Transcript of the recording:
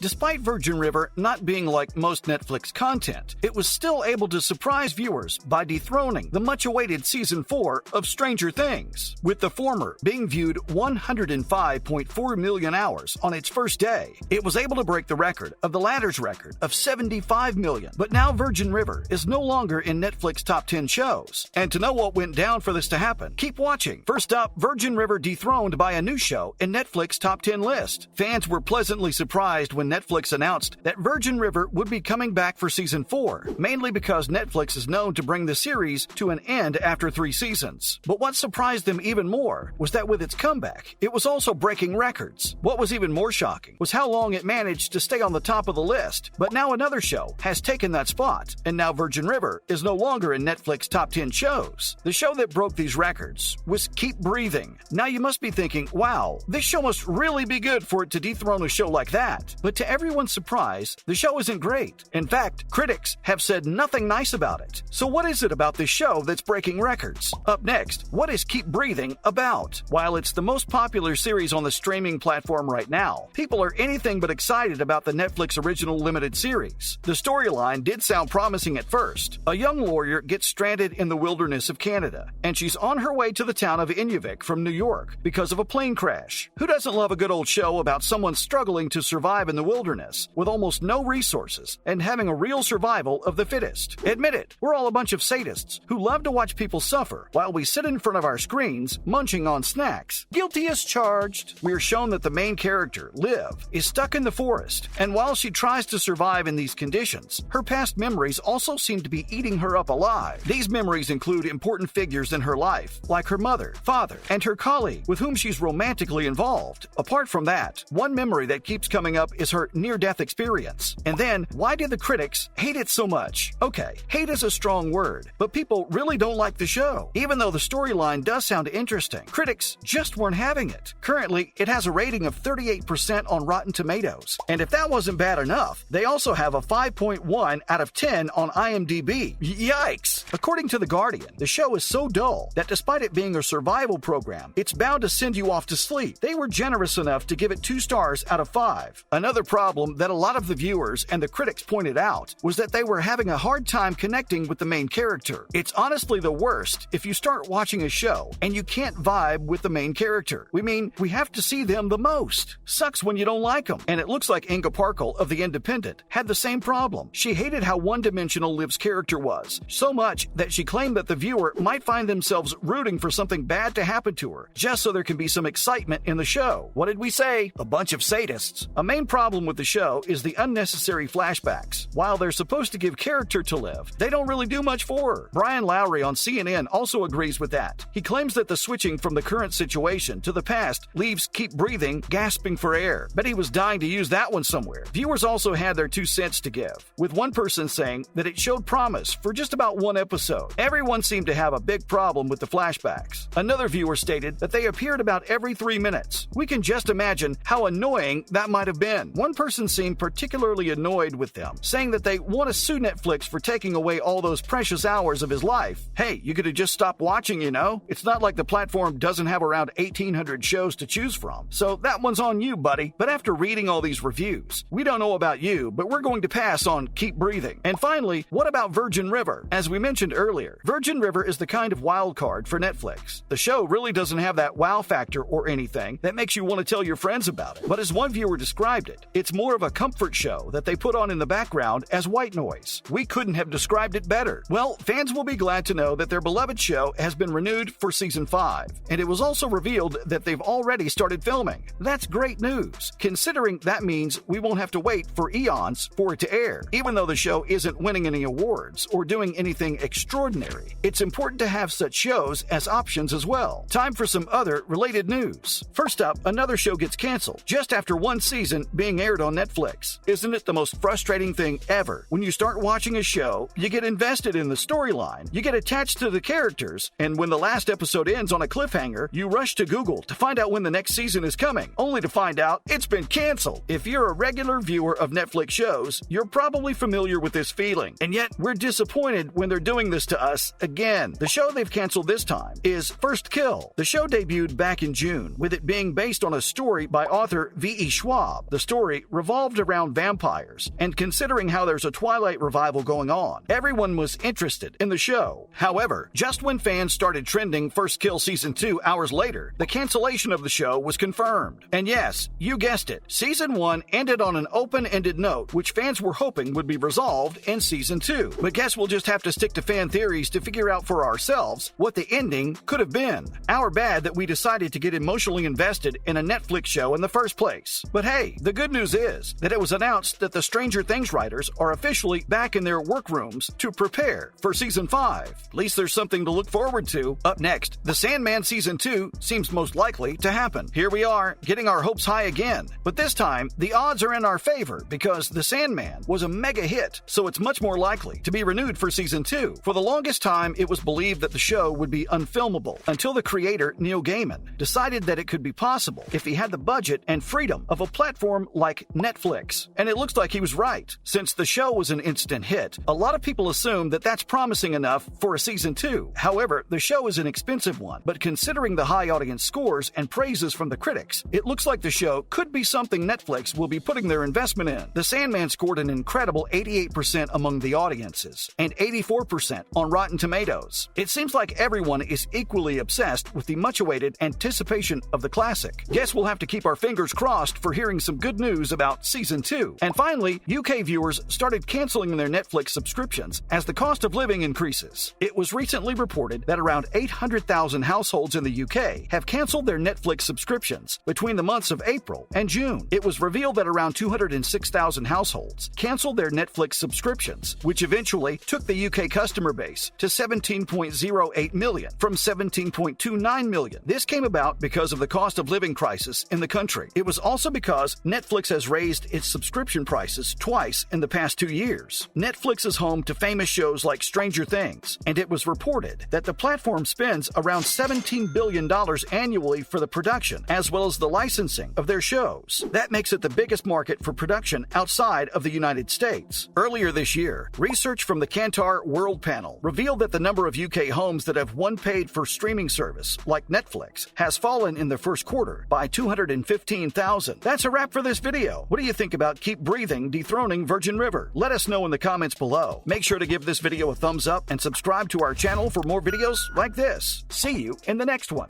Despite Virgin River not being like most Netflix content, it was still able to surprise viewers by dethroning the much-awaited Season 4 of Stranger Things, with the former being viewed 105.4 million hours on its first day. It was able to break the record of the latter's record of 75 million, but now Virgin River is no longer in Netflix top 10 shows. And to know what went down for this to happen, keep watching. First up, Virgin River dethroned by a new show in Netflix top 10 list. Fans were pleasantly surprised when Netflix announced that Virgin River would be coming back for Season 4, mainly because Netflix is known to bring the series to an end after 3 seasons. But what surprised them even more was that with its comeback, it was also breaking records. What was even more shocking was how long it managed to stay on the top of the list. But now another show has taken that spot, and now Virgin River is no longer in Netflix top 10 shows. The show that broke these records was Keep Breathing. Now you must be thinking, wow, this show must really be good for it to dethrone a show like that. But to everyone's surprise, the show isn't great. In fact, critics have said nothing nice about it. So what is it about this show that's breaking records? Up next, what is Keep Breathing about? While it's the most popular series on the streaming platform right now, people are anything but excited about the Netflix original limited series. The storyline did sound promising at first. A young lawyer gets stranded in the wilderness of Canada, and she's on her way to the town of Inuvik from New York because of a plane crash. Who doesn't love a good old show about someone struggling to survive in the wilderness with almost no resources and having a real survival of the fittest? Admit it, we're all a bunch of sadists who love to watch people suffer while we sit in front of our screens munching on snacks. Guilty as charged. We're shown that the main character, Liv, is stuck in the forest, and while she tries to survive in these conditions, her past memories also seem to be eating her up alive. These memories include important figures in her life, like her mother, father, and her colleague with whom she's romantically involved. Apart from that, one memory that keeps coming up is her near-death experience. And then, why did the critics hate it so much? Okay, hate is a strong word, but people really don't like the show. Even though the storyline does sound interesting, critics just weren't having it. Currently, it has a rating of 38% on Rotten Tomatoes. And if that wasn't bad enough, they also have a 5.1 out of 10 on IMDb. Yikes! According to The Guardian, the show is so dull that despite it being a survival program, it's bound to send you off to sleep. They were generous enough to give it 2 stars out of 5. Another problem that a lot of the viewers and the critics pointed out was that they were having a hard time connecting with the main character. It's honestly the worst if you start watching a show and you can't vibe with the main character. We have to see them the most. Sucks when you don't like them. And it looks like Inga Parkle of The Independent had the same problem. She hated how one-dimensional Liv's character was, so much that she claimed that the viewer might find themselves rooting for something bad to happen to her, just so there can be some excitement in the show. What did we say? A bunch of sadists. A main problem with the show is the unnecessary flashbacks. While they're supposed to give character to Liv, they don't really do much for her. Brian Lowry on CNN also agrees with that. He claims that the switching from the current situation to the past leaves Keep Breathing gasping for air. Bet he was dying to use that one somewhere. Viewers also had their 2 cents to give, with one person saying that it showed promise for just about 1 episode. Everyone seemed to have a big problem with the flashbacks. Another viewer stated that they appeared about every 3 minutes. We can just imagine how annoying that might have been. One person seemed particularly annoyed with them, saying that they want to sue Netflix for taking away all those precious hours of his life. Hey, you could have just stopped watching, you know? It's not like the platform doesn't have around 1,800 shows to choose from. So that one's on you, buddy. But after reading all these reviews, we don't know about you, but we're going to pass on Keep Breathing. And finally, what about Virgin River? As we mentioned earlier, Virgin River is the kind of wild card for Netflix. The show really doesn't have that wow factor or anything that makes you want to tell your friends about it. But as one viewer described it, it's more of a comfort show that they put on in the background as white noise. We couldn't have described it better. Well, fans will be glad to know that their beloved show has been renewed for Season 5, and it was also revealed that they've already started filming. That's great news, considering that means we won't have to wait for eons for it to air. Even though the show isn't winning any awards or doing anything extraordinary, it's important to have such shows as options as well. Time for some other related news. First up, another show gets canceled just after 1 season being aired on Netflix. Isn't it the most frustrating thing ever? When you start watching a show, you get invested in the storyline, you get attached to the characters, and when the last episode ends on a cliffhanger, you rush to Google to find out when the next season is coming, only to find out it's been canceled. If you're a regular viewer of Netflix shows, you're probably familiar with this feeling, and yet we're disappointed when they're doing this to us again. The show they've canceled this time is First Kill. The show debuted back in June, with it being based on a story by author V.E. Schwab. The story story revolved around vampires, and considering how there's a Twilight revival going on, everyone was interested in the show. However, just when fans started trending First Kill Season 2 hours later, the cancellation of the show was confirmed. And yes, you guessed it, Season 1 ended on an open-ended note, which fans were hoping would be resolved in Season 2. But guess we'll just have to stick to fan theories to figure out for ourselves what the ending could have been. Our bad that we decided to get emotionally invested in a Netflix show in the first place. But hey, the good news is that it was announced that the Stranger Things writers are officially back in their workrooms to prepare for Season 5. At least there's something to look forward to. Up next, The Sandman Season 2 seems most likely to happen. Here we are, getting our hopes high again. But this time, the odds are in our favor because The Sandman was a mega hit, so it's much more likely to be renewed for Season 2. For the longest time, it was believed that the show would be unfilmable until the creator, Neil Gaiman, decided that it could be possible if he had the budget and freedom of a platform like Netflix. And it looks like he was right. Since the show was an instant hit, a lot of people assume that that's promising enough for a Season 2. However, the show is an expensive one, but considering the high audience scores and praises from the critics, it looks like the show could be something Netflix will be putting their investment in. The Sandman scored an incredible 88% among the audiences and 84% on Rotten Tomatoes. It seems like everyone is equally obsessed with the much-awaited anticipation of the classic. Guess we'll have to keep our fingers crossed for hearing some good news about Season 2. And finally, UK viewers started canceling their Netflix subscriptions as the cost of living increases. It was recently reported that around 800,000 households in the UK have canceled their Netflix subscriptions between the months of April and June. It was revealed that around 206,000 households canceled their Netflix subscriptions, which eventually took the UK customer base to 17.08 million from 17.29 million. This came about because of the cost of living crisis in the country. It was also because Netflix has raised its subscription prices twice in the past 2 years. Netflix is home to famous shows like Stranger Things, and it was reported that the platform spends around $17 billion annually for the production, as well as the licensing of their shows. That makes it the biggest market for production outside of the United States. Earlier this year, research from the Kantar World Panel revealed that the number of UK homes that have one paid for streaming service, like Netflix, has fallen in the first quarter by 215,000. That's a wrap for this video. What do you think about Keep Breathing dethroning Virgin River? Let us know in the comments below. Make sure to give this video a thumbs up and subscribe to our channel for more videos like this. See you in the next one.